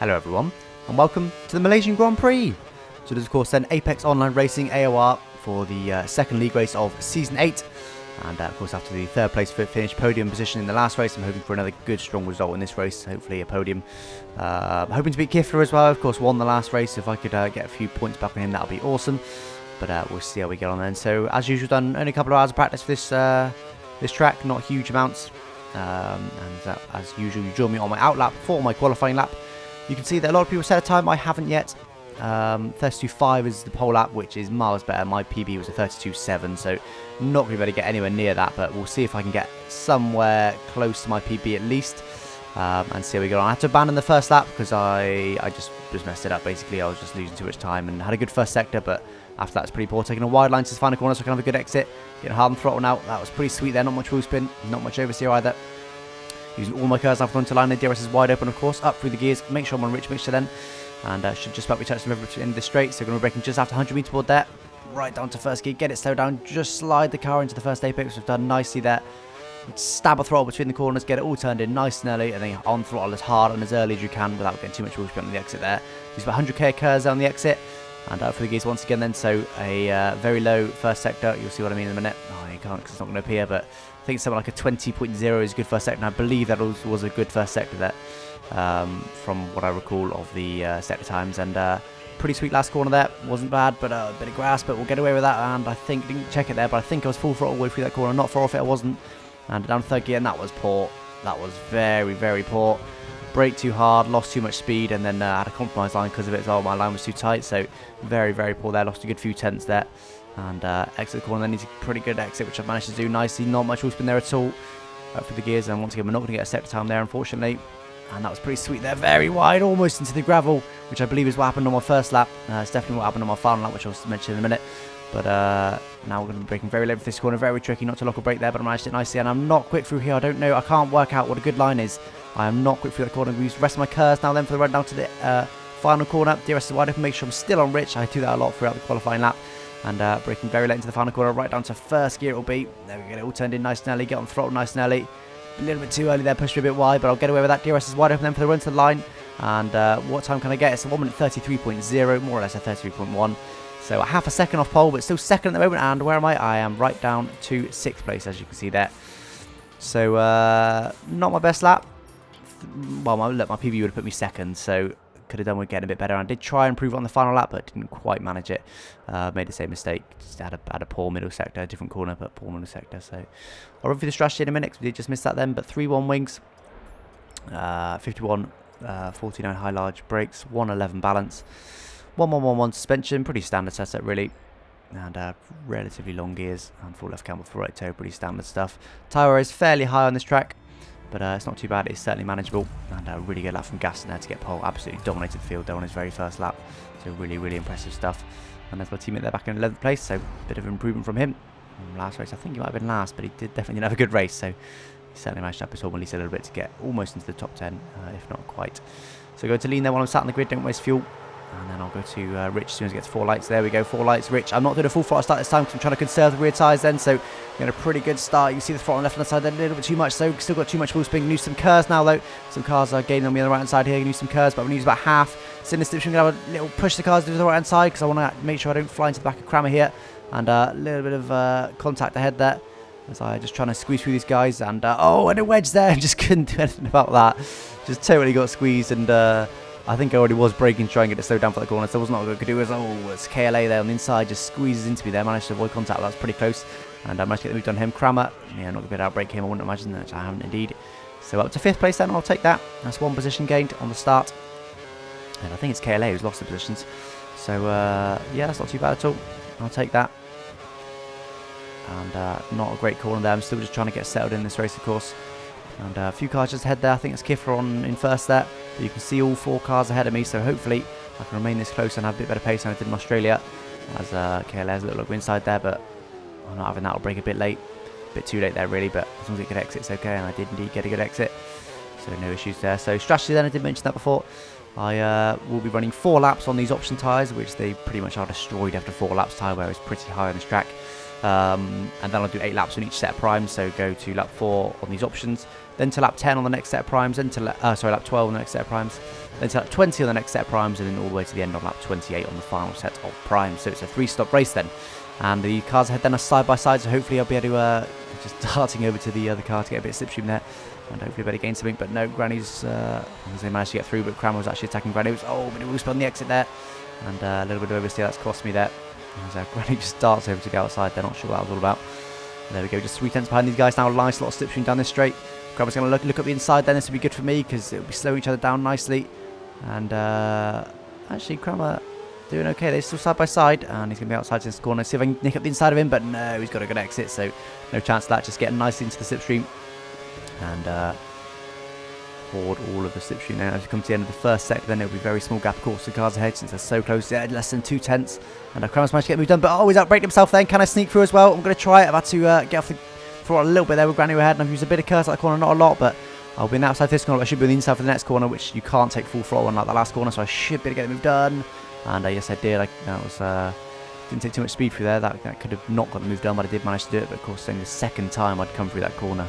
Hello everyone, and welcome to the Malaysian Grand Prix. So this is of course then Apex Online Racing AOR for the second league race of Season 8. And of course after the third place finish podium position in the last race, I'm hoping for another good strong result in this race, hopefully a podium. I'm hoping to beat Kifla as well, of course won the last race. If I could get a few points back on him, that would be awesome. But we'll see how we get on then. So as usual, done only a couple of hours of practice for this track, not huge amounts. As usual, you join me on my out lap for my qualifying lap. You can see that a lot of people set a time. I haven't yet. 32.5 is the pole lap, which is miles better. My PB was a 32.7, so not going to be able to get anywhere near that, but we'll see if I can get somewhere close to my PB at least, and see how we go on. I had to abandon the first lap because I just messed it up, basically. I was just losing too much time and had a good first sector, but after that it's pretty poor. Taking a wide line to the final corner so I can have a good exit. Getting hard on throttle now. That was pretty sweet there. Not much wheel spin, not much oversteer either. Using all my curves off onto line. The DRS is wide open, of course. Up through the gears. Make sure I'm on rich mixture then. And should just about be touching the river at the end of the straight. So going to be braking just after 100 meter board there. Right down to first gear. Get it slowed down. Just slide the car into the first apex. We've done nicely there. Stab a throttle between the corners. Get it all turned in nice and early. And then on throttle as hard and as early as you can without getting too much wheel spin on the exit there. Use about 100k curves on the exit. And up for the gears once again then. So a very low first sector. You'll see what I mean in a minute. Oh, you can't because it's not going to appear. But I think something like a 20.0 is a good first sector. And I believe that was a good first sector there. From what I recall of the sector times, and pretty sweet last corner there. Wasn't bad, but a bit of grass, but we'll get away with that. And I think, didn't check it there, but I think I was full throttle all the way through that corner. Not far off it, I wasn't. And down to third gear, and that was poor. That was very, very poor. Brake too hard, lost too much speed, and then had a compromise line because of it as well. My line was too tight, so very, very poor there. Lost a good few tenths there. And exit the corner, then needs a pretty good exit, which I've managed to do nicely. Not much wheel spin there at all. Up for the gears, and once again, we're not going to get a sector time there, unfortunately. And that was pretty sweet there, very wide, almost into the gravel, which I believe is what happened on my first lap. It's definitely what happened on my final lap, which I'll mention in a minute. But now we're going to be braking very late for this corner, very tricky not to lock or brake there, but I managed it nicely. And I'm not quick through here, I don't know, I can't work out what a good line is. I am not quick through that corner. We use the rest of my curves now then for the run down to the final corner. DRS is wide open, make sure I'm still on rich. I do that a lot throughout the qualifying lap. And braking very late into the final corner, right down to first gear it will be. There we get it all turned in nice and early, get on throttle nice and early. A little bit too early there, pushed me a bit wide, but I'll get away with that. DRS is wide open then for the run to the line. And what time can I get? It's a 1 minute 33.0, more or less a 33.1. So a half a second off pole, but still second at the moment. And where am I? I am right down to 6th place, as you can see there. So not my best lap. Well, my PB would have put me second, so could have done with getting a bit better. I did try and improve on the final lap, but didn't quite manage it. Made the same mistake. Just had a poor middle sector, a different corner, but poor middle sector. So I'll review the strategy in a minute, because we did just miss that then. But 3-1 wings, 51, 49 high large brakes, 111 balance, 1-1-1-1 suspension, pretty standard setup really. And relatively long gears and full left cam with full right toe, pretty standard stuff. Tyre is fairly high on this track, but it's not too bad. It's certainly manageable, and a really good lap from Gaston there to get pole. Absolutely dominated the field there on his very first lap, so really, really impressive stuff. And there's my teammate there back in 11th place, so a bit of improvement from him. Last race, I think he might have been last, but he definitely have a good race, so he certainly managed to up his form at least a little bit to get almost into the top 10, if not quite. So go to lean there while I'm sat on the grid, don't waste fuel. And then I'll go to Rich as soon as I get to 4 lights. There we go, 4 lights, Rich. I'm not doing a full throttle start this time because I'm trying to conserve the rear tyres then. So getting a pretty good start. You can see the throttle on the left-hand side there, a little bit too much. So still got too much wheel spin. Use some curves now though. Some cars are gaining on me on the right-hand side here. Use some curves, but I'm going to use about half. So in this dip, I'm going to have a little push the cars to the right-hand side because I want to make sure I don't fly into the back of Kramer here. And a little bit of contact ahead there, as I just trying to squeeze through these guys. And oh, and a wedge there. Just couldn't do anything about that. Just totally got squeezed, and I think I already was braking to try and get it slowed down for the corner, so it wasn't what I could do. It was, it's KLA there on the inside, just squeezes into me there. Managed to avoid contact, that was pretty close. And I managed to get the move on him. Kramer, yeah, not going to be able to outbrake him, I wouldn't imagine that. I haven't indeed. So up to 5th place then, I'll take that. That's 1 position gained on the start. And I think it's KLA who's lost the positions. So yeah, that's not too bad at all. I'll take that. And not a great corner there. I'm still just trying to get settled in this race, of course. And a few cars just ahead there. I think it's Kifla in first there. But you can see all 4 cars ahead of me, so hopefully I can remain this close and have a bit better pace than I did in Australia. As KLA has a little look inside there, but I'm not having that. I'll break a bit late. A bit too late there, really, but as long as it could exit, it's okay. And I did indeed get a good exit, so no issues there. So strategy then, I did mention that before. I will be running 4 laps on these option tyres, which they pretty much are destroyed after 4 laps. Tyre wear is pretty high on this track. And then I'll do 8 laps on each set of primes, so go to lap 4 on these options, then to lap 10 on the next set of primes, then to lap 12 on the next set of primes, then to lap 20 on the next set of primes, and then all the way to the end on lap 28 on the final set of primes. So it's a 3-stop race then, and the cars ahead then are side by side, so hopefully I'll be able to just darting over to the other car to get a bit of slipstream there, and hopefully better gain something. But no, Granny's they managed to get through, but Cranmer was actually attacking Granny. Oh, but it was on the exit there, and a little bit of oversteer that's cost me there. As Granny just darts over to the outside. They're not sure what that was all about. There we go, just 3 tenths behind these guys now. Nice lot of slipstream down this straight. Cranmer's going to look up the inside then. This will be good for me because it'll be slowing each other down nicely. And actually Cranmer doing okay. They're still side by side, and he's going to be outside this corner. See if I can nick up the inside of him, but no, he's got a good exit, so no chance of that. Just getting nicely into the slipstream and hoard all of the slipstream. Then as we come to the end of the first sector, then it'll be a very small gap, of course, the cars ahead since they're so close. Yeah, less than 2 tenths, and Cranmer's managed to get moved done, but oh, he's outbraked himself then. Can I sneak through as well? I'm going to try it. I've had to get off the throttle a little bit there with Granny ahead, and I've used a bit of curse at that corner, not a lot, but I'll be on the outside of this corner. I should be on the inside for the next corner, which you can't take full throttle on like the last corner, so I should be able to get the move done. And yes, I did. That was didn't take too much speed through there. That could have not got the move done, but I did manage to do it. But of course, only the second time I'd come through that corner.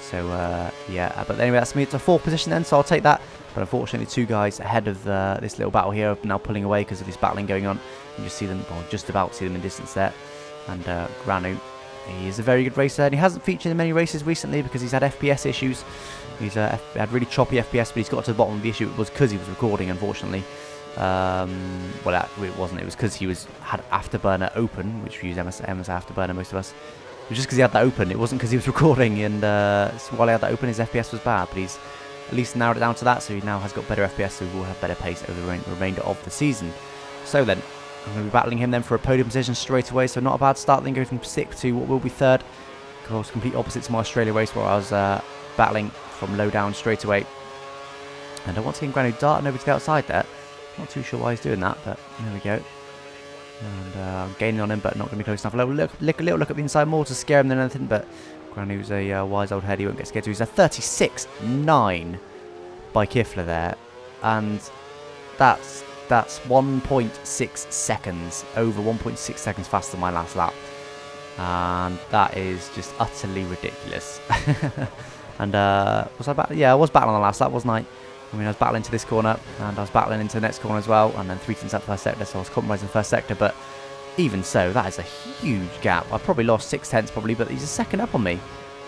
So yeah, but anyway, that's me. It's a 4th position then, so I'll take that. But unfortunately, 2 guys ahead of this little battle here are now pulling away because of this battling going on. You just see them, or just about see them in distance there. And Granu, he is a very good racer, and he hasn't featured in many races recently because he's had FPS issues. He's had really choppy FPS, but he's got to the bottom of the issue. It was because he was recording, unfortunately. Well, it wasn't. It was because he had Afterburner open, which we use MS Afterburner, most of us. It was just because he had that open. It wasn't because he was recording, and so while he had that open, his FPS was bad. But he's at least narrowed it down to that, so he now has got better FPS, so he will have better pace over the remainder of the season. So then, I'm going to be battling him then for a podium position straight away. So not a bad start. Then go from 6th to what will be 3rd. Of course, complete opposite to my Australia race where I was battling from low down straight away. And I want to get Granu darting over to the outside there. Not too sure why he's doing that, but there we go. And I'm gaining on him, but not going to be close enough. A little look at the inside, more to scare him than anything, but Granu's a wise old head. He won't get scared. So he's a 36.9 by Kifla there. And that's 1.6 seconds, over 1.6 seconds faster than my last lap. And that is just utterly ridiculous. And was I battling? Yeah, I was battling on the last lap, wasn't I? I mean, I was battling into this corner, and I was battling into the next corner as well, and then 3 tenths up first sector, so I was compromising the first sector, but even so, that is a huge gap. I probably lost 6 tenths probably, but he's a second up on me.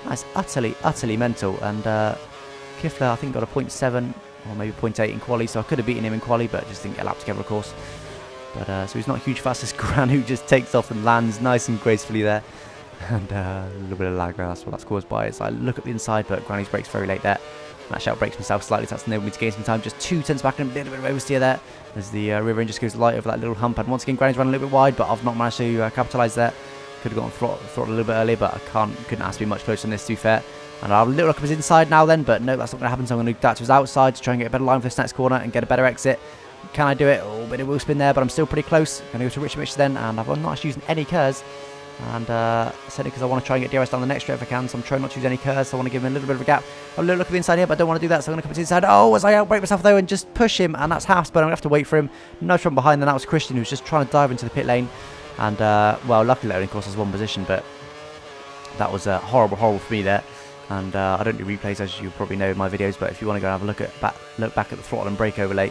That's utterly mental, and Kifla, I think, got a 0.7 or maybe 0.8 in quali, so I could have beaten him in quali, but just didn't get a lap together, of course. But so he's not huge fastest. Granu just takes off and lands nice and gracefully there, and a little bit of lag there, that's what that's caused by. So I look at the inside, but Granu's brakes very late there. That out breaks himself slightly, so that's enabled me to gain some time. Just 2 tenths back and a little bit of oversteer there as the rear end just goes light over that little hump. And once again, Granu's running a little bit wide, but I've not managed to capitalise there. Could have gotten throttle a little bit earlier, but I couldn't ask to be much closer than this, to be fair. And I'll have a little look at his inside now then, but no, that's not going to happen, so I'm going to do that to his outside to try and get a better line for this next corner and get a better exit. Can I do it? Oh, bit of wheel spin there, but I'm still pretty close. Going to go to Richard Mitch then, and I've not actually using any curves. And certainly because I want to try and get DRS down the next straight if I can, so I'm trying not to use any curves, so I want to give him a little bit of a gap. A little look at the inside here, but I don't want to do that, so I'm going to come to the inside. Oh, as I outbrake myself though and just push him, and that's half, but I'm going to have to wait for him. No from behind, and that was Christian, who was just trying to dive into the pit lane. And, well, luckily, of course, there's 1 position, but that was horrible for me there. And I don't do replays, as you probably know in my videos, but if you want to go and have a look back at the throttle and brake overlay,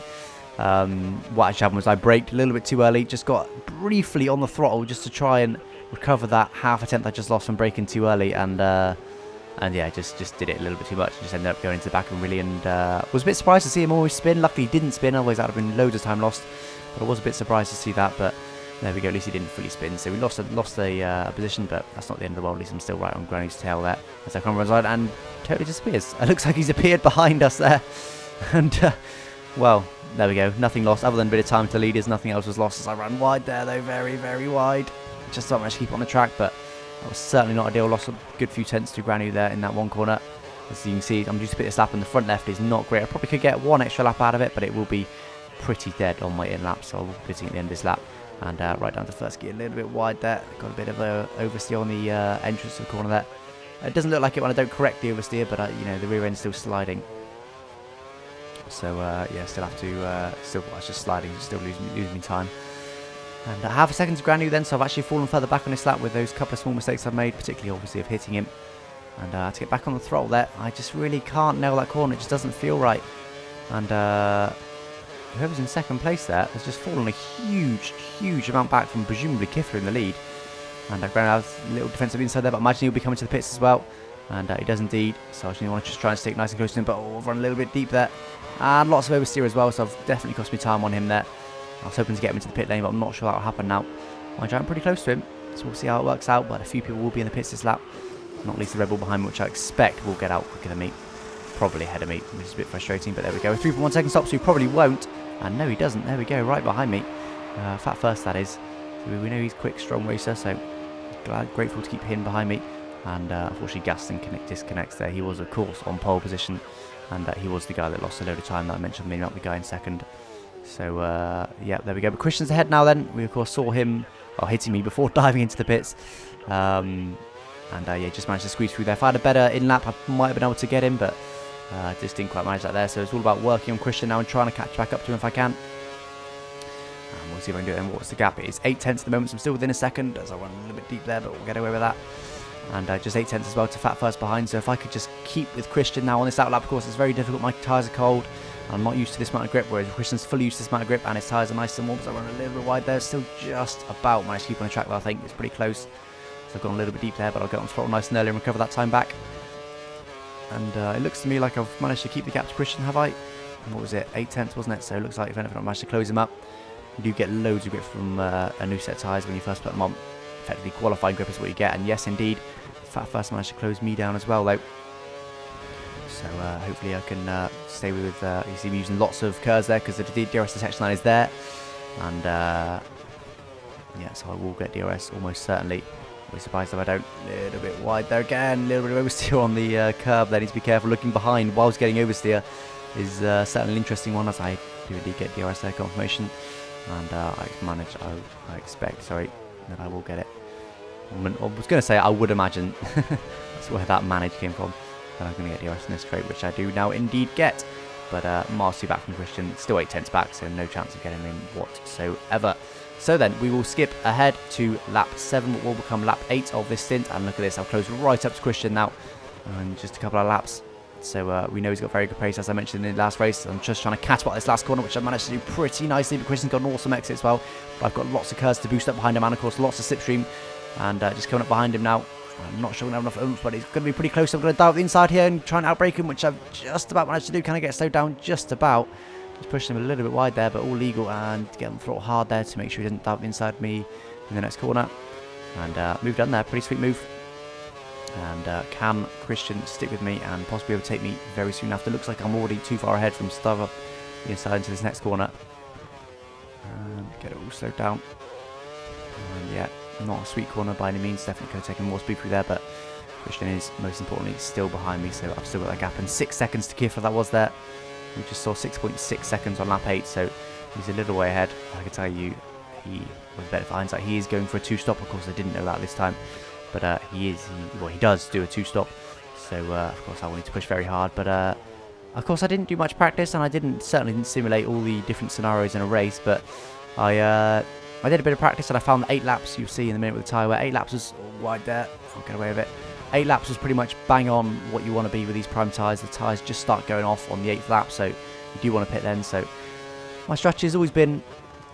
what actually happened was I braked a little bit too early, just got briefly on the throttle just to try and recover that half a tenth I just lost from braking too early, and yeah, just did it a little bit too much, just ended up going into the back of him really, and was a bit surprised to see him always spin. Luckily he didn't spin, otherwise that would have been loads of time lost, but I was a bit surprised to see that. But there we go, at least he didn't fully spin, so we lost a position, but that's not the end of the world. At least I'm still right on Granu's tail there as I come runs on and totally disappears. It looks like he's appeared behind us there, and well, there we go, nothing lost other than a bit of time to leaders. Nothing else was lost as I ran wide there though, very wide. Just don't manage to keep on the track, but that was certainly not ideal. Lost a good few tenths to Granu there in that 1 corner. As you can see, I'm just to put this lap, and the front left is not great. I probably could get 1 extra lap out of it, but it will be pretty dead on my in lap, so I'll be pitting at the end of this lap. And right down to first gear, a little bit wide there. Got a bit of oversteer on the entrance to the corner there. It doesn't look like it when I don't correct the oversteer, but you know, the rear end's still sliding. So yeah, still have to, that's just sliding, still losing me time. And half a second to ground new then, so I've actually fallen further back on this lap with those couple of small mistakes I've made, particularly obviously of hitting him. And to get back on the throttle there, I just really can't nail that corner, it just doesn't feel right. And whoever's in second place there has just fallen a huge amount back from presumably Kifla in the lead. And ground out a little defensive inside there, but I imagine he'll be coming to the pits as well. And he does indeed, so I just want to just try and stick nice and close to him, but I've run a little bit deep there. And lots of oversteer as well, so I've definitely cost me time on him there. I was hoping to get him into the pit lane, but I'm not sure that will happen now. I'm pretty close to him, so we'll see how it works out, but a few people will be in the pits this lap. Not least the Red Bull behind me, which I expect will get out quicker than me. Probably ahead of me, which is a bit frustrating, but there we go. 3.1 second stop, so he probably won't. And no, he doesn't. There we go, right behind me. Fat first, that is. So we know he's a quick, strong racer, so grateful to keep him behind me. And unfortunately, Gaston disconnects there. He was, of course, on pole position, and he was the guy that lost a load of time that I mentioned, maybe not the guy in second. So, yeah, there we go. But Christian's ahead now then. We, of course, saw him hitting me before diving into the pits. Yeah, just managed to squeeze through there. If I had a better in-lap, I might have been able to get him, but just didn't quite manage that there. So it's all about working on Christian now and trying to catch back up to him if I can. And we'll see if I can do it then. What's the gap? It is 8 tenths at the moment, so I'm still within a second as I run a little bit deep there, but we'll get away with that. And just 8 tenths as well to Fat first behind. So if I could just keep with Christian now on this outlap, of course, it's very difficult. My tyres are cold. I'm not used to this amount of grip, whereas Christian's fully used to this amount of grip, and his tyres are nice and warm, so I run a little bit wide there. Still just about managed to keep on the track, though. I think it's pretty close. So I've gone a little bit deep there, but I'll get on throttle nice and early and recover that time back. And it looks to me like I've managed to keep the gap to Christian, have I? And what was it? 8 tenths, wasn't it? So it looks like if anything, I managed to close him up. You do get loads of grip from a new set of tyres when you first put them on. Effectively, qualifying grip is what you get. And yes, indeed, Fat first managed to close me down as well, though. So hopefully I can stay with, you see me using lots of curves there because the DRS detection line is there. And yeah, so I will get DRS almost certainly. I'll be surprised if I don't. A little bit wide there again, a little bit of oversteer on the curb there. Need to be careful looking behind whilst getting oversteer is certainly an interesting one, as I do indeed get DRS there confirmation. And I expect, sorry, that I will get it. I was going to say I would imagine that's where that manage came from. That I'm going to get DRS in this straight, which I do now indeed get. But miles too back from Christian, still 8 tenths back, so no chance of getting him whatsoever. So then we will skip ahead to lap 7, what will become lap 8 of this stint. And look at this, I'll close right up to Christian now, and just a couple of laps. So we know he's got very good pace, as I mentioned in the last race. I'm just trying to catch up this last corner, which I managed to do pretty nicely. But Christian's got an awesome exit as well. But I've got lots of curves to boost up behind him, and of course lots of slipstream. And just coming up behind him now. I'm not sure I'm going to have enough oomph, but it's going to be pretty close. I'm going to dive the inside here and try and outbrake him, which I've just about managed to do. Can I get slowed down just about? Just pushing him a little bit wide there, but all legal, and get on the throttle hard there to make sure he doesn't dive inside me in the next corner. And move done there, pretty sweet move. And can Christian stick with me and possibly overtake me very soon after? Looks like I'm already too far ahead from Stava the inside into this next corner. And get it all slowed down. And yeah, not a sweet corner by any means. Definitely could have taken more speed through there, but Christian is most importantly still behind me, so I've still got that gap. And 6 seconds to Kifla that was there. We just saw 6.6 seconds on lap 8, so he's a little way ahead. I can tell you, he was better for hindsight. He is going for a 2-stop. Of course, I didn't know that this time, but he does do a 2-stop. So of course, I wanted to push very hard, but of course, I didn't do much practice, and I certainly didn't simulate all the different scenarios in a race. But I did a bit of practice, and I found that 8 laps, you'll see in a minute with the tyre, where 8 laps was wide there. I'll get away with it. 8 laps was pretty much bang on what you want to be with these prime tyres. The tyres just start going off on the 8th lap, so you do want to pit then. So my strategy has always been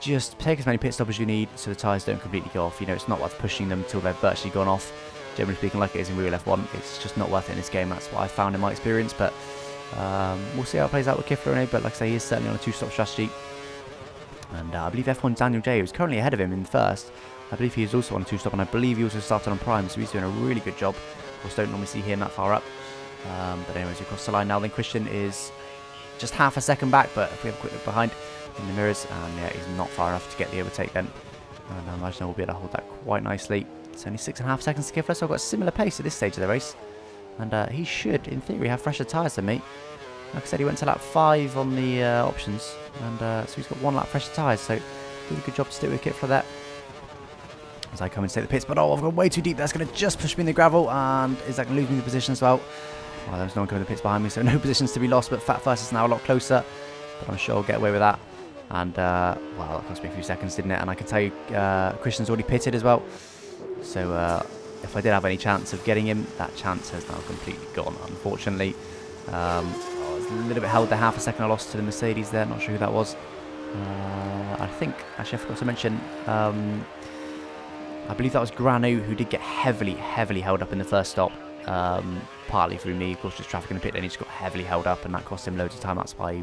just take as many pit stops as you need so the tyres don't completely go off. You know, it's not worth pushing them until they've virtually gone off. Generally speaking, like it is in real F1, it's just not worth it in this game. That's what I found in my experience, but we'll see how it plays out with Kifla. But like I say, he is certainly on a 2-stop strategy. And I believe F1 Daniel J, who's currently ahead of him in first, I believe he is also on a 2-stop, and I believe he also started on prime, so he's doing a really good job. Of course, don't normally see him that far up. But anyways, we cross the line now. Then Christian is just half a second back, but if we have a quick look behind in the mirrors, and yeah, he's not far enough to get the overtake then. And I imagine we'll be able to hold that quite nicely. It's only 6.5 seconds to Kifla, so I've got a similar pace at this stage of the race. And he should, in theory, have fresher tyres than me. Like I said, he went to lap 5 on the options, and so he's got 1 lap fresher tyres, so did a good job to stick with Kifla there. As I come and take the pits, but I've gone way too deep. That's going to just push me in the gravel, and is that going to lose me the position as well? Well, there's no one coming to the pits behind me, so no positions to be lost, but Fat First is now a lot closer, but I'm sure I'll get away with that. And, well, that cost me a few seconds, didn't it? And I can tell you, Christian's already pitted as well. So, if I did have any chance of getting him, that chance has now completely gone, unfortunately. I was a little bit held there, half a second I lost to the Mercedes there, not sure who that was. I think, actually I forgot to mention, I believe that was Granu, who did get heavily held up in the first stop. Partly through me, of course, just traffic in the pit lane, he just got heavily held up, and that cost him loads of time. That's why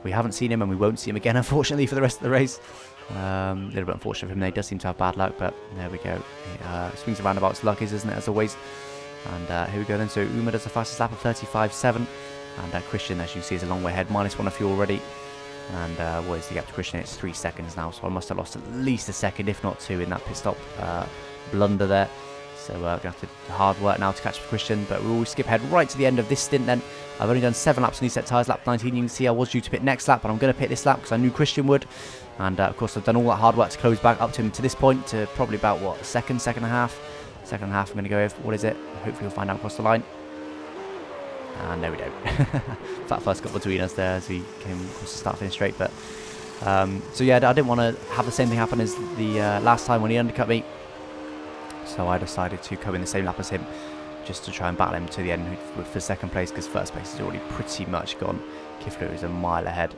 we haven't seen him, and we won't see him again, unfortunately, for the rest of the race. A little bit unfortunate for him. He does seem to have bad luck, but there we go. Swings and roundabouts luck is, isn't it, as always. And here we go then. So Uma does the fastest lap of 35.7, and Christian, as you see, is a long way ahead, -1 of fuel already. And what is the gap to Christian? It's 3 seconds now, so I must have lost at least a second, if not 2, in that pit stop blunder there. So we're going to have to hard work now to catch up with Christian, but we'll skip ahead right to the end of this stint then. I've only done 7 laps on these set tyres, lap 19. You can see I was due to pit next lap, but I'm going to pit this lap because I knew Christian would. And of course I've done all that hard work to close back up to him to this point, to probably about, what, second and a half? Second and a half I'm going to go with. What is it? Hopefully we'll find out across the line. And no, we don't. That first got between us there as we came across the start finish straight. But so yeah, I didn't want to have the same thing happen as the last time when he undercut me. So I decided to come in the same lap as him, just to try and battle him to the end for second place, because first place is already pretty much gone. Kifla is a mile ahead.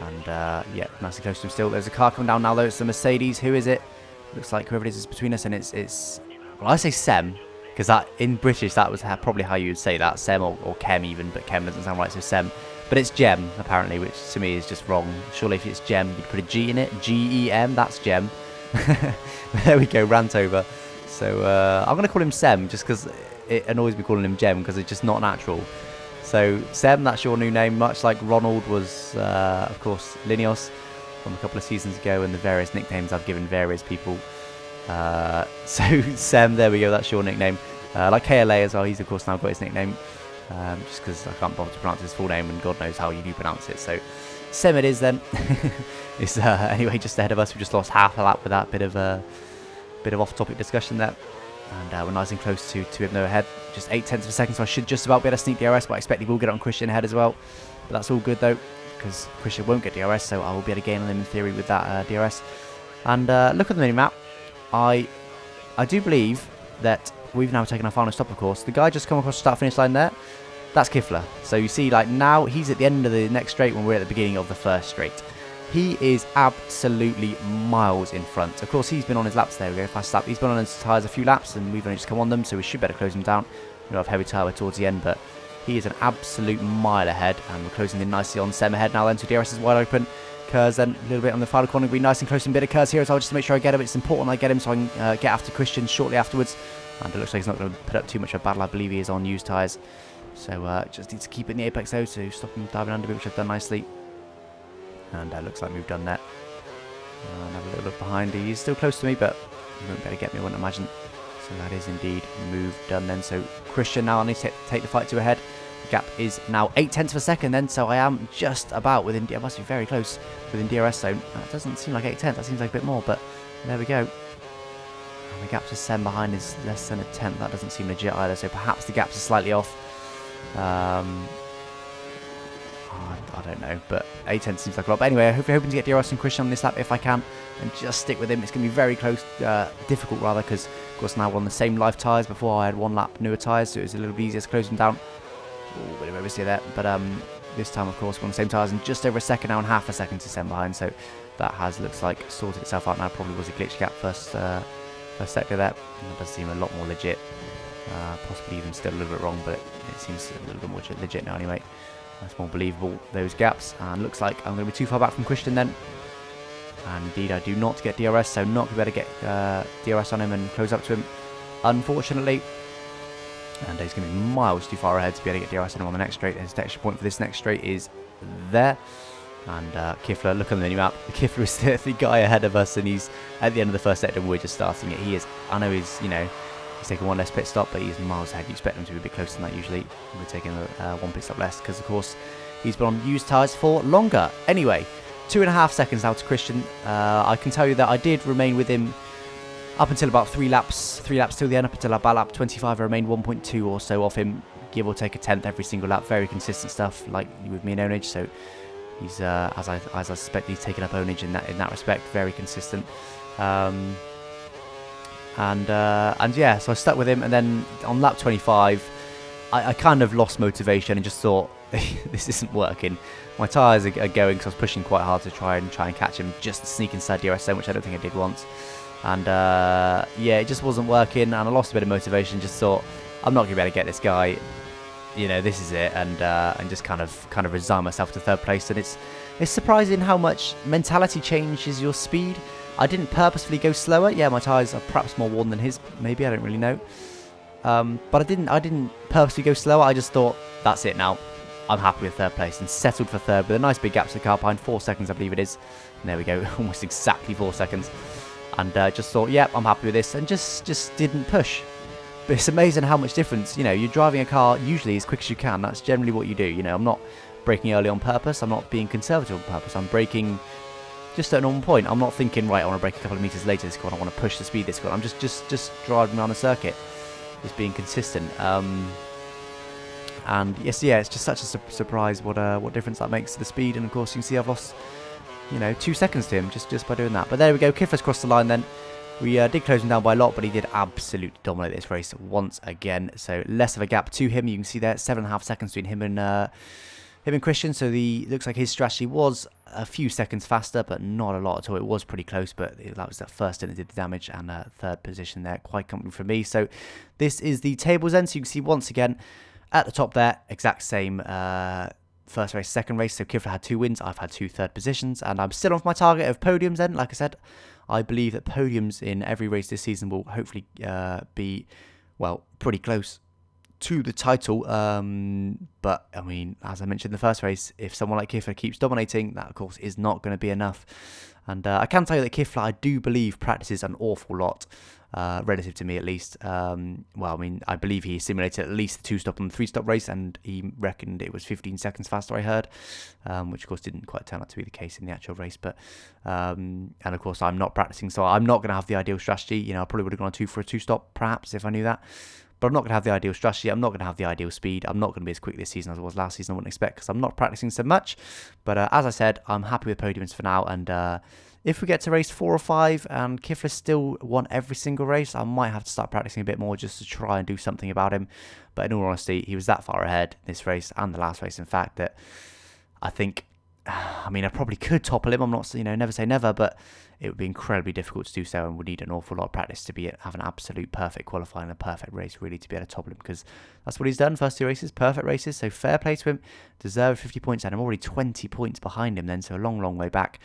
And yeah, nicely close to him still. There's a car coming down now though. It's the Mercedes. Who is it? Looks like whoever it is between us, and it's well, I say Sem, because that in British that was probably how you would say that, Sem or Kem even, but Kem doesn't sound right, so Sem. But it's Gem apparently, which to me is just wrong. Surely if it's Gem, you'd put a G in it. G-E-M. That's Gem. There we go. Rant over. So I'm gonna call him Sem just because it annoys me calling him Gem, because it's just not natural. So Sem, that's your new name, much like Ronald was, of course, Linios from a couple of seasons ago, and the various nicknames I've given various people. So Sem, there we go, that's your nickname. Like KLA as well, he's of course now got his nickname, just because I can't bother to pronounce his full name, and God knows how you do pronounce it. So Sem it is then. It's anyway just ahead of us. We just lost half a lap with that bit of off-topic discussion there. And we're nice and close to him though ahead. Just 0.8 of a second, so I should just about be able to sneak DRS, but I expect he will get it on Christian ahead as well. But that's all good though, because Christian won't get DRS, so I will be able to gain on him in theory with that DRS. And look at the mini-map. I do believe that we've now taken our final stop, of course. The guy just come across the start-finish line there, that's Kifla. So you see, like, now he's at the end of the next straight when we're at the beginning of the first straight. He is absolutely miles in front. Of course, he's been on his laps. There we go, fast lap. He's been on his tyres a few laps, and we've only just come on them, so we should better close him down. We'll have heavy tyre towards the end, but he is an absolute mile ahead, and we're closing in nicely on Sem ahead now then, so DRS is wide open. Kurz then a little bit on the final corner, be nice and close and bit of Kurz here as well, just to make sure I get him. It's important I get him so I can get after Christian shortly afterwards. And it looks like he's not going to put up too much of a battle. I believe he is on used tyres. So just need to keep it in the apex though, to stop him diving under me, which I've done nicely. And looks like we've done that. And have a little look behind. He's still close to me, but he won't be able to get me, I wouldn't imagine. So that is indeed move done then. So Christian now needs to take the fight to a head. The gap is now 0.8 of a second then, so I am just about within, I must be very close within DRS zone. That doesn't seem like 0.8, that seems like a bit more, but there we go. And the gap to Sem behind is less than a tenth. That doesn't seem legit either, so perhaps the gaps are slightly off. I don't know, but 0.8 seems like a lot. But anyway, I'm hoping to get DRS and Christian on this lap if I can, and just stick with him. It's going to be very close, difficult rather, because of course now we're on the same life tyres. Before I had 1 lap newer tyres, so it was a little bit easier to close them down. Ooh, bit of oversteer there, but this time of course we're on the same tyres, and just over a second now, and half a second to Sem behind. So that has, looks like, sorted itself out now. Probably was a glitch gap first sector there. And it does seem a lot more legit. Possibly even still a little bit wrong, but it seems a little bit more legit now anyway. That's more believable, those gaps. And looks like I'm going to be too far back from Christian then. And indeed I do not get DRS, so not going to be able to get DRS on him and close up to him, unfortunately. And he's going to be miles too far ahead to be able to get DRS on him on the next straight. His extra point for this next straight is there. And Kifla, look on the mini-map. Kifla is the guy ahead of us, and he's at the end of the first sector and we're just starting it. He is, I know he's, you know, he's taking 1 less pit stop, but he's miles ahead. You expect him to be a bit closer than that usually. We're taking 1 pit stop less because, of course, he's been on used tyres for longer. Anyway, 2.5 seconds now to Christian. I can tell you that I did remain with him up until about 3 laps till the end, up until about lap 25. I remained 1.2 or so off him, give or take a tenth every single lap. Very consistent stuff, like with me and Onage. So He's as I suspect, he's taken up ownage in that respect. Very consistent. And yeah, so I stuck with him, and then on lap 25, I kind of lost motivation and just thought, this isn't working. My tyres are going, because I was pushing quite hard to try and catch him, just sneak inside DRS, which I don't think I did once. And yeah, it just wasn't working, and I lost a bit of motivation. Just thought, I'm not going to be able to get this guy. You know, this is it, and just kind of resign myself to third place. And it's surprising how much mentality changes your speed. I didn't purposefully go slower. Yeah, my tyres are perhaps more worn than his. Maybe, I don't really know. But I didn't purposely go slower. I just thought, that's it now. I'm happy with third place, and settled for third with a nice big gap to the car behind. 4 seconds, I believe it is. And there we go, almost exactly 4 seconds. And just thought, yep, I'm happy with this, and just didn't push. But it's amazing how much difference, you know, you're driving a car usually as quick as you can. That's generally what you do. You know, I'm not braking early on purpose. I'm not being conservative on purpose. I'm braking just at a normal point. I'm not thinking, right, I want to brake a couple of meters later this corner. I want to push the speed this corner. I'm just driving around the circuit, just being consistent. And yes, yeah, it's just such a surprise what difference that makes to the speed. And of course, you can see I've lost, you know, 2 seconds to him just by doing that. But there we go. Kifla's crossed the line then. We did close him down by a lot, but he did absolutely dominate this race once again. So less of a gap to him. You can see there, 7.5 seconds between him and Christian. So looks like his strategy was a few seconds faster, but not a lot at all. It was pretty close, but that was that first stint that did the damage, and third position there, quite comfortable for me. So this is the tables end. So you can see once again at the top there, exact same first race, second race. So Kifla had 2 wins, I've had 2 third positions, and I'm still off my target of podiums then. Like I said, I believe that podiums in every race this season will hopefully be, well, pretty close to the title. But, I mean, as I mentioned in the first race, if someone like Kifla keeps dominating, that, of course, is not going to be enough. And I can tell you that Kifla, I do believe, practices an awful lot. Relative to me at least. Well, I mean, I believe he simulated at least the 2-stop and the 3-stop race, and he reckoned it was 15 seconds faster, I heard, which of course didn't quite turn out to be the case in the actual race. But and of course I'm not practicing, so I'm not going to have the ideal strategy. You know, I probably would have gone for a 2-stop perhaps if I knew that, but I'm not going to have the ideal strategy. I'm not going to have the ideal speed. I'm not going to be as quick this season as I was last season. I wouldn't expect, because I'm not practicing so much. But as I said, I'm happy with podiums for now, and if we get to race 4 or 5 and Kifla still won every single race, I might have to start practicing a bit more just to try and do something about him. But in all honesty, he was that far ahead this race and the last race, in fact, that I think, I mean, I probably could topple him. I'm not, you know, never say never, but it would be incredibly difficult to do so, and would need an awful lot of practice to have an absolute perfect qualifying and a perfect race really to be able to topple him, because that's what he's done. First 2 races, perfect races, so fair play to him. Deserved 50 points, and I'm already 20 points behind him then, so a long way back.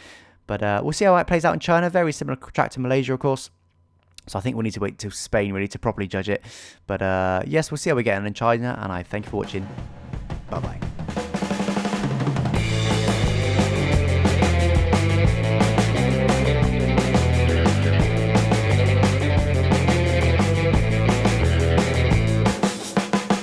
But we'll see how it plays out in China. Very similar track to Malaysia, of course. So I think we'll need to wait till Spain really to properly judge it. But yes, we'll see how we get on in China. And I thank you for watching. Bye-bye.